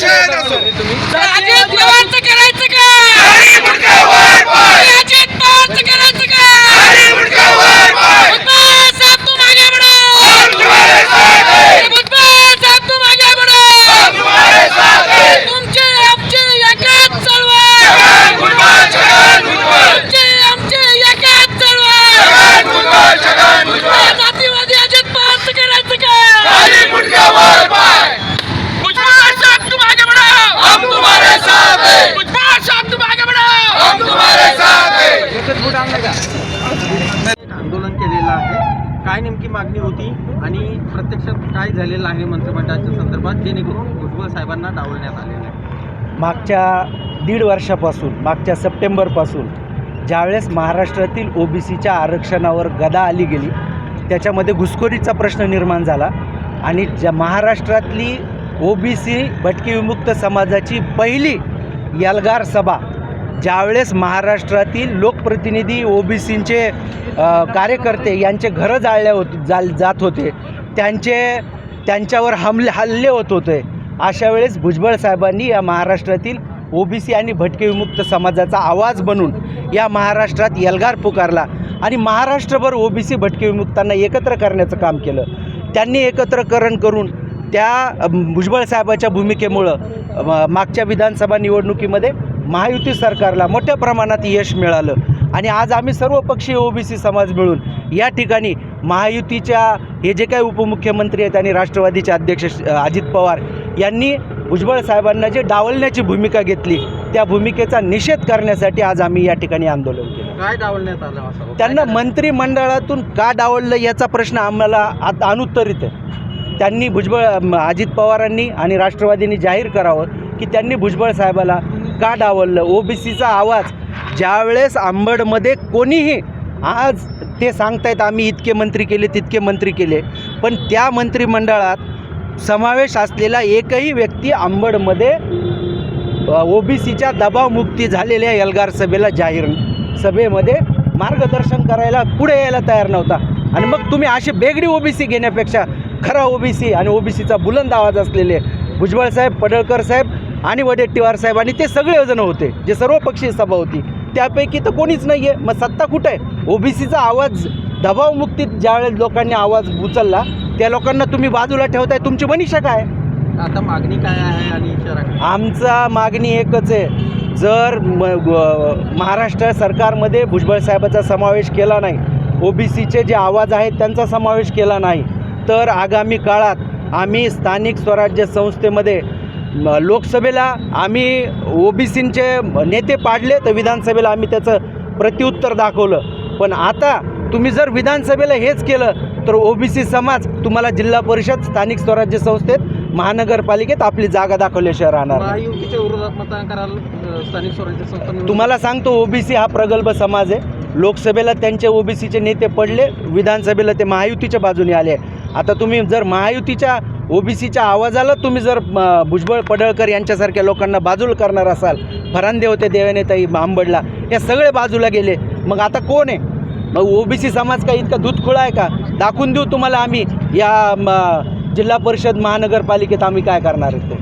अजित पवारचं करायचं काय? अजित पवारचं करायचं काय? भुजबळ साहब तुम आगे बढ़ो, भुजबळ साहब तुम आगे बढ़ो, तुमची आमची एकच चळवळ, तुमची आमची एकच चळवळ, जातीवादी अजित पवारचं करायचं काय? भुजबळ साहब तुम आगे बढ़ो, हम तुम्हारे साथ हैं, भुजबळ साहब तुम आगे बढ़ो, हम तुम्हारे साथ हैं। आंदोलन केलेलं आहे, काय नेमकी मागणी होती आणि प्रत्यक्षात काय झालेलं आहे मंत्रिमंडळाच्या संदर्भात जेणेकरून भुजबळ साहेबांना डावलण्यात आलेलं आहे? मागच्या 1.5 वर्षापासून, मागच्या सप्टेंबरपासून ज्यावेळेस महाराष्ट्रातील ओबीसीच्या आरक्षणावर गदा आली गेली, त्याच्यामध्ये घुसखोरीचा प्रश्न निर्माण झाला आणि ज्या महाराष्ट्रातली ओबीसी भटके विमुक्त समाजाची पहिली एल्गार सभा ज्यावेळेस महाराष्ट्रातील लोकप्रतिनिधी ओबीसींचे कार्यकर्ते यांचे घरं जात होते, त्यांच्यावर हल्ले होत होते, अशा वेळेस भुजबळ साहेबांनी या महाराष्ट्रातील ओबीसी आणि भटके विमुक्त समाजाचा आवाज बनून या महाराष्ट्रात एल्गार पुकारला आणि महाराष्ट्रभर ओबीसी भटके विमुक्तांना एकत्र करण्याचं काम केलं. त्यांनी एकत्रकरण करून त्या भुजबळ साहेबाच्या भूमिकेमुळं मागच्या विधानसभा निवडणुकीमध्ये महायुती सरकारला मोठ्या प्रमाणात यश मिळालं आणि आज आम्ही सर्वपक्षीय ओबीसी समाज मिळून या ठिकाणी महायुतीच्या हे जे काही उपमुख्यमंत्री आहेत आणि राष्ट्रवादीचे अध्यक्ष अजित पवार यांनी भुजबळ साहेबांना जे डावलण्याची भूमिका घेतली त्या भूमिकेचा निषेध करण्यासाठी आज आम्ही या ठिकाणी आंदोलन केलं. काय डावलण्यात आलं असं? त्यांना मंत्रिमंडळातून का डावललं याचा प्रश्न आम्हाला अनुत्तरित आहे. त्यांनी अजित पवारांनी आणि राष्ट्रवादींनी जाहीर करावं की त्यांनी भुजबळ साहेबाला का डावललं. ओबीसीचा आवाज ज्यावेळेस अंबडमध्ये कोणीही, आज ते सांगतायत आम्ही इतके मंत्री केले तितके मंत्री केले, पण त्या मंत्रिमंडळात समावेश असलेला एकही व्यक्ती अंबडमध्ये ओबीसीच्या दबावमुक्ती झालेल्या एल्गार सभेमध्ये मार्गदर्शन करायला पुढे यायला तयार नव्हता. आणि मग तुम्ही अशी बेगडी ओबीसी घेण्यापेक्षा खरा ओबीसी आणि ओबीसीचा बुलंद आवाज असलेले भुजबळ साहेब, पडळकर साहेब आणि वडेट्टीवार साहेब आणि ते सगळेजण होते, जे सर्वपक्षीय सभा होती, त्यापैकी तर कोणीच नाही आहे. मग सत्ता कुठं आहे? ओबीसीचा आवाज दबावमुक्तीत ज्यावेळेस लोकांनी आवाज उचलला त्या लोकांना तुम्ही बाजूला ठेवताय. तुमची मनीषा काय? आता मागणी काय आहे आणि इशारा काय? आमचा मागणी एकच आहे, जर महाराष्ट्र सरकारमध्ये भुजबळ साहेबाचा समावेश केला नाही, ओबीसीचे जे आवाज आहेत त्यांचा समावेश केला नाही, तर आगामी काळात आम्ही स्थानिक स्वराज्य संस्थेमध्ये लोकसभेला आम्ही ओबीसींचे नेते पाडले तर विधानसभेला आम्ही त्याचं प्रत्युत्तर दाखवलं. पण आता तुम्ही जर विधानसभेला हेच केलं तर ओबीसी समाज तुम्हाला जिल्हा परिषद, स्थानिक स्वराज्य संस्थेत, महानगरपालिकेत आपली जागा दाखवल्याशिवाय राहणार. महायुतीच्या विरोधात मतदान करायला स्थानिक स्वराज्य संस्था तुम्हाला सांगतो, ओबीसी हा प्रगल्भ समाज आहे. लोकसभेला त्यांचे ओबीसीचे नेते पडले, विधानसभेला ते महायुतीच्या बाजूने आले. आता तुम्ही जर महायुतीच्या ओबीसीच्या आवाजाला तुम्ही जर भुजबळ, पडळकर यांच्यासारख्या लोकांना बाजूला करणार असाल, फरांदे होते देवेनेताई आंबडला, हे सगळे बाजूला गेले, मग आता कोण आहे? मग ओबीसी समाज का इतका दूधखुळा आहे का? दाखवून देऊ तुम्हाला आम्ही या जिल्हा परिषद, महानगरपालिकेत आम्ही काय करणार आहे ते.